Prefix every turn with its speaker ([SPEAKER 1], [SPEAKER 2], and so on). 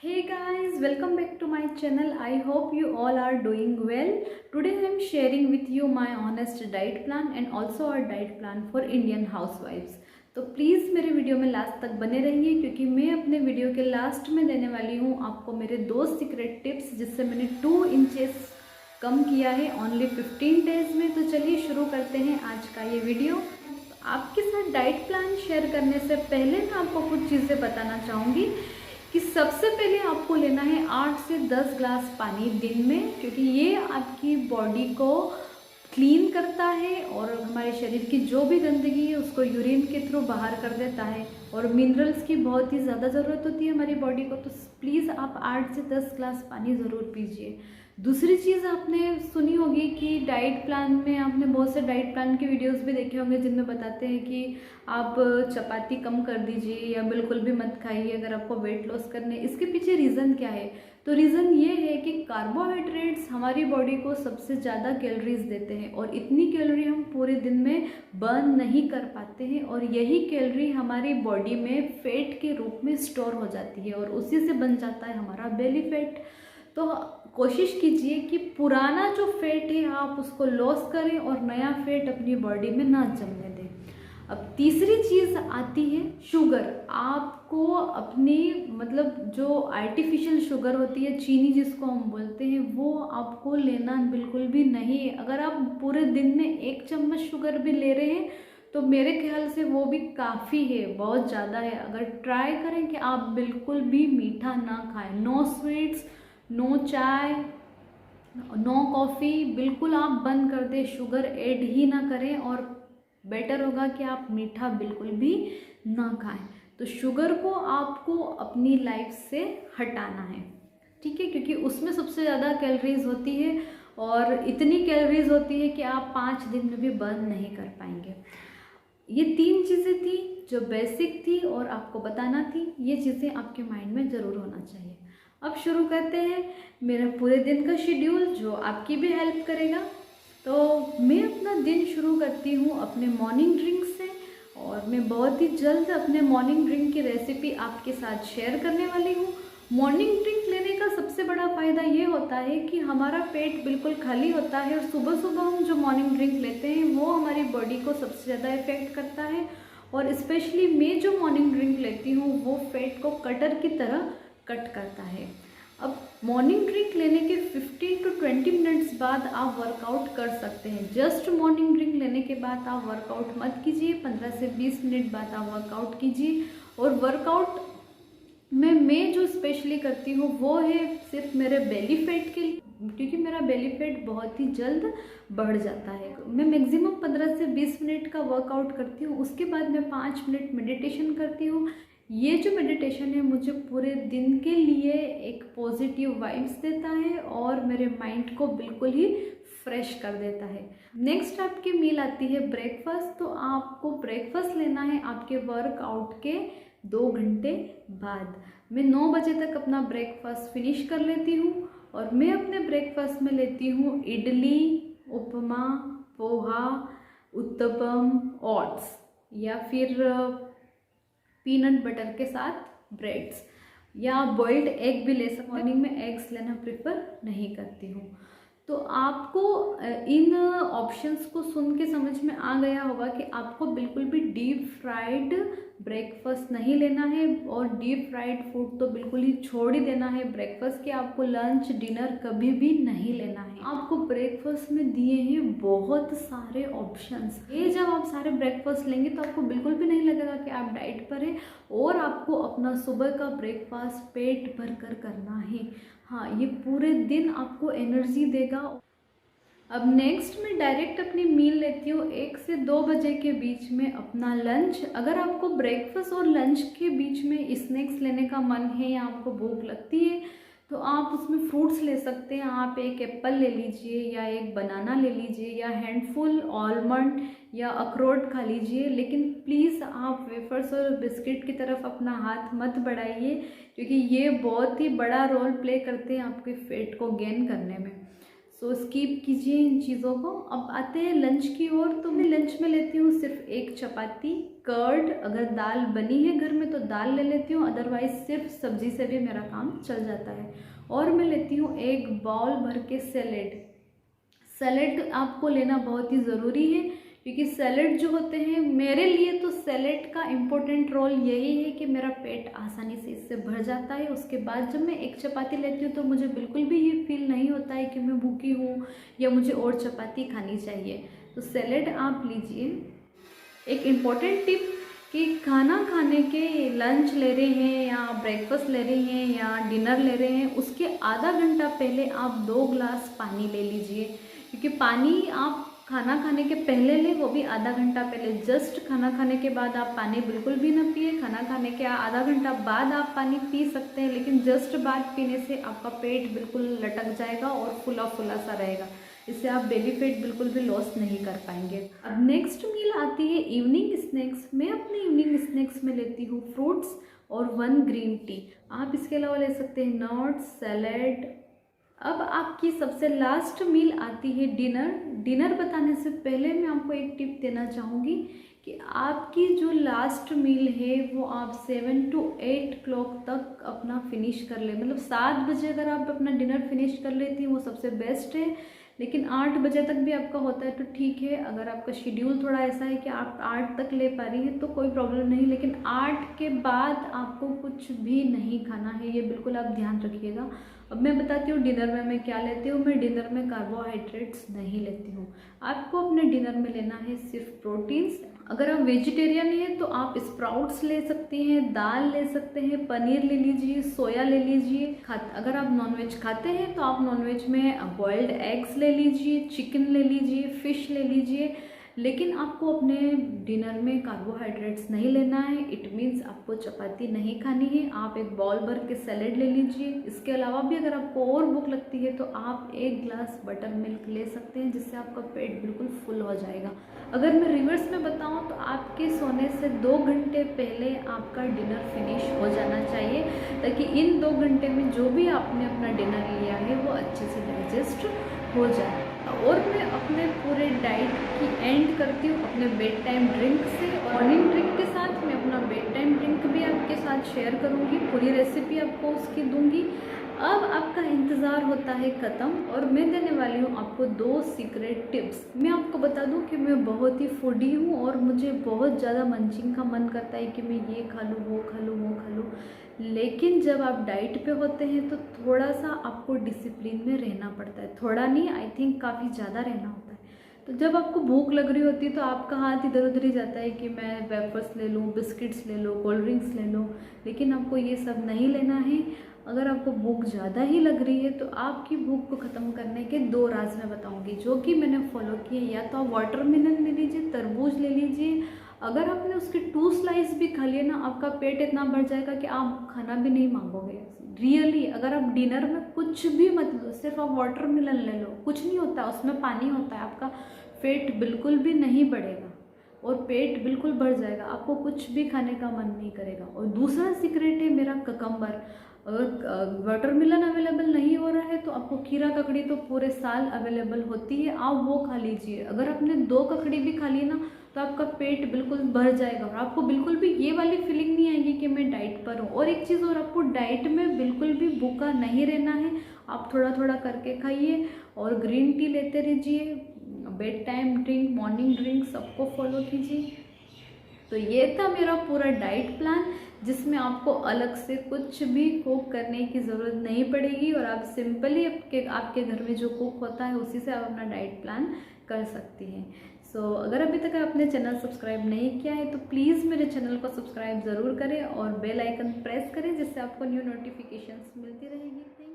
[SPEAKER 1] Hey guys, welcome back to my channel. I hope you all are doing well. Today I am sharing with you my honest diet plan and also a diet plan for Indian housewives. तो please मेरे video में last तक बने रहिए क्योंकि मैं अपने video के लास्ट में देने वाली हूँ आपको मेरे 2 सीक्रेट टिप्स जिससे मैंने 2 इंचेस कम किया है ओनली 15 डेज में। तो चलिए शुरू करते हैं आज का ये वीडियो। आपके साथ डाइट प्लान शेयर करने से पहले मैं आपको कुछ चीज़ें बताना चाहूँगी कि सबसे पहले आपको लेना है 8 से 10 ग्लास पानी दिन में, क्योंकि ये आपकी बॉडी को क्लीन करता है और हमारे शरीर की जो भी गंदगी है उसको यूरिन के थ्रू बाहर कर देता है। और मिनरल्स की बहुत ही ज़्यादा ज़रूरत होती है हमारी बॉडी को, तो प्लीज़ आप 8 से 10 ग्लास पानी ज़रूर पीजिए। दूसरी चीज़ आपने सुनी होगी कि डाइट प्लान में आपने बहुत से डाइट प्लान के वीडियोस भी देखे होंगे जिनमें बताते हैं कि आप चपाती कम कर दीजिए या बिल्कुल भी मत खाइए अगर आपको वेट लॉस करने। इसके पीछे रीज़न क्या है? तो रीज़न ये है कि कार्बोहाइड्रेट्स हमारी बॉडी को सबसे ज़्यादा कैलोरीज देते हैं और इतनी कैलोरी हम पूरे दिन में बर्न नहीं कर पाते हैं और यही कैलोरी हमारी बॉडी में फैट के रूप में स्टोर हो जाती है और उसी से बन जाता है हमारा बेली फैट। तो कोशिश कीजिए कि पुराना जो फैट है आप उसको लॉस करें और नया फैट अपनी बॉडी में ना जमने दें। अब तीसरी चीज़ आती है शुगर। आपको अपनी जो आर्टिफिशियल शुगर होती है, चीनी जिसको हम बोलते हैं, वो आपको लेना बिल्कुल भी नहीं है। अगर आप पूरे दिन में 1 चम्मच शुगर भी ले रहे हैं तो मेरे ख्याल से वो भी काफ़ी है, बहुत ज़्यादा है। अगर ट्राई करें कि आप बिल्कुल भी मीठा ना खाएं, नो स्वीट्स, नो चाय, नो कॉफ़ी, बिल्कुल आप बंद कर दें, शुगर ऐड ही ना करें और बेटर होगा कि आप मीठा बिल्कुल भी ना खाएं। तो शुगर को आपको अपनी लाइफ से हटाना है, ठीक है, क्योंकि उसमें सबसे ज़्यादा कैलोरीज होती है और इतनी कैलोरीज होती है कि आप 5 दिन में भी बर्न नहीं कर पाएंगे। ये 3 चीज़ें थी जो बेसिक थी और आपको बताना थी। ये चीज़ें आपके माइंड में ज़रूर होना चाहिए। अब शुरू करते हैं मेरा पूरे दिन का शेड्यूल जो आपकी भी हेल्प करेगा। तो मैं अपना दिन शुरू करती हूँ अपने मॉर्निंग ड्रिंक से और मैं बहुत ही जल्द अपने मॉर्निंग ड्रिंक की रेसिपी आपके साथ शेयर करने वाली हूँ। मॉर्निंग ड्रिंक लेने का सबसे बड़ा फ़ायदा ये होता है कि हमारा पेट बिल्कुल खाली होता है और सुबह सुबह हम जो मॉर्निंग ड्रिंक लेते हैं वो हमारी बॉडी को सबसे ज़्यादा इफ़ेक्ट करता है। और स्पेशली मैं जो मॉर्निंग ड्रिंक लेती हूँ वो फैट को कटर की तरह कट करता है। अब मॉर्निंग ड्रिंक लेने के 15 टू 20 मिनट्स बाद आप वर्कआउट कर सकते हैं। जस्ट मॉर्निंग ड्रिंक लेने के बाद आप वर्कआउट मत कीजिए, 15 से 20 मिनट बाद आप वर्कआउट कीजिए। और वर्कआउट में मैं जो स्पेशली करती हूँ वो है सिर्फ मेरे बेली फैट के लिए, क्योंकि मेरा बेली फैट बहुत ही जल्द बढ़ जाता है। मैं मैक्सिमम 15 से 20 मिनट का वर्कआउट करती हूँ, उसके बाद मैं 5 मिनट मेडिटेशन करती हूँ। ये जो मेडिटेशन है मुझे पूरे दिन के लिए एक पॉजिटिव वाइब्स देता है और मेरे माइंड को बिल्कुल ही फ्रेश कर देता है। नेक्स्ट आपकी मील आती है ब्रेकफास्ट। तो आपको ब्रेकफास्ट लेना है आपके वर्कआउट के 2 घंटे बाद। मैं 9 बजे तक अपना ब्रेकफास्ट फिनिश कर लेती हूँ और मैं अपने ब्रेकफास्ट में लेती हूँ इडली, उपमा, पोहा, उत्तपम, ओट्स या फिर पीनट बटर के साथ ब्रेड्स, या बॉइल्ड एग भी ले सकते हैं। मॉर्निंग में एग्स लेना प्रेफर नहीं करती हूँ। तो आपको इन ऑप्शंस को सुन के समझ में आ गया होगा कि आपको बिल्कुल भी डीप फ्राइड ब्रेकफास्ट नहीं लेना है और डीप फ्राइड फूड तो बिल्कुल ही छोड़ ही देना है ब्रेकफास्ट के। आपको लंच डिनर कभी भी नहीं लेना है। आपको ब्रेकफास्ट में दिए हैं बहुत सारे ऑप्शंस। ये जब आप सारे ब्रेकफास्ट लेंगे तो आपको बिल्कुल भी नहीं लगेगा कि आप डाइट पर हैं और आपको अपना सुबह का ब्रेकफास्ट पेट भर कर करना है। हाँ, ये पूरे दिन आपको एनर्जी देगा। अब नेक्स्ट मैं डायरेक्ट अपनी मील लेती हूँ 1 से 2 बजे के बीच में अपना लंच। अगर आपको ब्रेकफास्ट और लंच के बीच में स्नैक्स लेने का मन है या आपको भूख लगती है तो आप उसमें फ्रूट्स ले सकते हैं। आप एक एप्पल ले लीजिए या एक बनाना ले लीजिए या हैंडफुल आलमंड या अखरोट खा लीजिए, लेकिन प्लीज़ आप वेफर्स और बिस्किट की तरफ अपना हाथ मत बढ़ाइए क्योंकि ये बहुत ही बड़ा रोल प्ले करते हैं आपके फैट को गेन करने में। सो स्किप कीजिए इन चीज़ों को। अब आते हैं लंच की ओर। तो मैं लंच में लेती हूँ सिर्फ 1 चपाती, कर्ड, अगर दाल बनी है घर में तो दाल ले लेती हूँ, अदरवाइज़ सिर्फ सब्जी से भी मेरा काम चल जाता है। और मैं लेती हूँ एक बाउल भर के सैलेड। सैलेड आपको लेना बहुत ही ज़रूरी है, क्योंकि सैलेड जो होते हैं, मेरे लिए तो सैलेड का इम्पोर्टेंट रोल यही है कि मेरा पेट आसानी से इससे भर जाता है। उसके बाद जब मैं एक चपाती लेती हूँ तो मुझे बिल्कुल भी ये फील नहीं होता है कि मैं भूखी हूँ या मुझे और चपाती खानी चाहिए। तो सैलेड आप लीजिए। एक इम्पॉर्टेंट टिप कि खाना खाने के, लंच ले रहे हैं या ब्रेकफास्ट ले रहे हैं या डिनर ले रहे हैं, उसके आधा घंटा पहले आप 2 ग्लास पानी ले लीजिए, क्योंकि पानी आप खाना खाने के पहले लें, वो भी आधा घंटा पहले। जस्ट खाना खाने के बाद आप पानी बिल्कुल भी ना पिए। खाना खाने के आधा घंटा बाद आप पानी पी सकते हैं, लेकिन जस्ट बाद पीने से आपका पेट बिल्कुल लटक जाएगा और फुला फुला सा रहेगा। इससे आप बेली फैट बिल्कुल भी लॉस नहीं कर पाएंगे। अब नेक्स्ट मील आती है इवनिंग स्नैक्स। मैं अपने इवनिंग स्नैक्स में लेती हूँ फ्रूट्स और 1 ग्रीन टी। आप इसके अलावा ले सकते हैं नट्स, सैलेड। अब आपकी सबसे लास्ट मील आती है डिनर। डिनर बताने से पहले मैं आपको एक टिप देना चाहूँगी कि आपकी जो लास्ट मील है वो आप 7 to 8 क्लॉक तक अपना फिनिश कर ले। मतलब 7 बजे अगर आप अपना डिनर फिनिश कर लेती हैं वो सबसे बेस्ट है, लेकिन 8 बजे तक भी आपका होता है तो ठीक है। अगर आपका शेड्यूल थोड़ा ऐसा है कि आप 8 तक ले पा रही हैं तो कोई प्रॉब्लम नहीं, लेकिन 8 के बाद आपको कुछ भी नहीं खाना है, ये बिल्कुल आप ध्यान रखिएगा। अब मैं बताती हूँ डिनर में मैं क्या लेती हूँ। मैं डिनर में कार्बोहाइड्रेट्स नहीं लेती हूँ। आपको अपने डिनर में लेना है सिर्फ प्रोटीन्स। अगर आप वेजिटेरियन हैं तो आप स्प्राउट्स ले सकते हैं, दाल ले सकते हैं, पनीर ले लीजिए, सोया ले लीजिए। अगर आप नॉनवेज खाते हैं तो आप नॉनवेज में बॉइल्ड एग्स ले लीजिए, चिकन ले लीजिए, फिश ले लीजिए, लेकिन आपको अपने डिनर में कार्बोहाइड्रेट्स नहीं लेना है। इट मीन्स आपको चपाती नहीं खानी है। आप एक बाउल भर के सैलेड ले लीजिए। इसके अलावा भी अगर आपको और भूख लगती है तो आप 1 ग्लास बटर मिल्क ले सकते हैं, जिससे आपका पेट बिल्कुल फुल हो जाएगा। अगर मैं रिवर्स में बताऊं तो आपके सोने से 2 घंटे पहले आपका डिनर फिनिश हो जाना चाहिए, ताकि इन 2 घंटे में जो भी आपने अपना डिनर लिया है वो अच्छे से डाइजेस्ट हो जाए। और मैं अपने पूरे डाइट की एंड करती हूँ अपने बेड टाइम ड्रिंक से। मॉर्निंग ड्रिंक के साथ मैं अपना बेड टाइम ड्रिंक भी आपके साथ शेयर करूँगी, पूरी रेसिपी आपको उसकी दूंगी। अब आपका इंतज़ार होता है ख़त्म, और मैं देने वाली हूँ आपको 2 सीक्रेट टिप्स। मैं आपको बता दूँ कि मैं बहुत ही फूडी हूँ और मुझे बहुत ज़्यादा मंचिंग का मन करता है कि मैं ये खा लूँ, वो खा लूँ, वो खा लूँ, लेकिन जब आप डाइट पे होते हैं तो थोड़ा सा आपको डिसिप्लिन में रहना पड़ता है। थोड़ा नहीं, आई थिंक काफ़ी ज़्यादा रहना होता है। तो जब आपको भूख लग रही होती है तो आपका हाथ इधर उधर ही जाता है कि मैं वेफर्स ले लूँ, बिस्किट्स ले लो, कोल्ड ड्रिंक्स ले लो, लेकिन आपको ये सब नहीं लेना है। अगर आपको भूख ज़्यादा ही लग रही है तो आपकी भूख को ख़त्म करने के 2 राज मैं बताऊंगी, जो कि मैंने फॉलो किए। या तो आप वाटरमेलन ले लीजिए, तरबूज ले लीजिए। अगर आपने उसके 2 स्लाइस भी खा लिए ना, आपका पेट इतना भर जाएगा कि आप खाना भी नहीं मांगोगे। रियली, अगर आप डिनर में कुछ भी मत लो, सिर्फ आप वाटरमेलन ले लो, कुछ नहीं होता, उसमें पानी होता है, आपका पेट बिल्कुल भी नहीं बढ़ेगा और पेट बिल्कुल भर जाएगा, आपको कुछ भी खाने का मन नहीं करेगा। और दूसरा सीक्रेट है मेरा ककम्बर। अगर वाटरमेलन अवेलेबल नहीं हो रहा है तो आपको खीरा ककड़ी तो पूरे साल अवेलेबल होती है, आप वो खा लीजिए। अगर आपने 2 ककड़ी भी खा ली ना तो आपका पेट बिल्कुल भर जाएगा और आपको बिल्कुल भी ये वाली फीलिंग नहीं आएगी कि मैं डाइट पर हूँ। और एक चीज़ और, आपको डाइट में बिल्कुल भी भूखा नहीं रहना है, आप थोड़ा थोड़ा करके खाइए और ग्रीन टी लेते रहिए। Bed time drink, morning drink सबको फॉलो कीजिए। तो ये था मेरा पूरा डाइट प्लान, जिसमें आपको अलग से कुछ भी कुक करने की ज़रूरत नहीं पड़ेगी और आप सिंपली आपके घर में जो कुक होता है उसी से आप अपना डाइट प्लान कर सकती हैं। सो अगर अभी तक आपने चैनल सब्सक्राइब नहीं किया है तो प्लीज़ मेरे चैनल को सब्सक्राइब ज़रूर करें और बेल आइकन प्रेस करें, जिससे आपको न्यू नोटिफिकेशंस मिलती रहेगी। Thank you.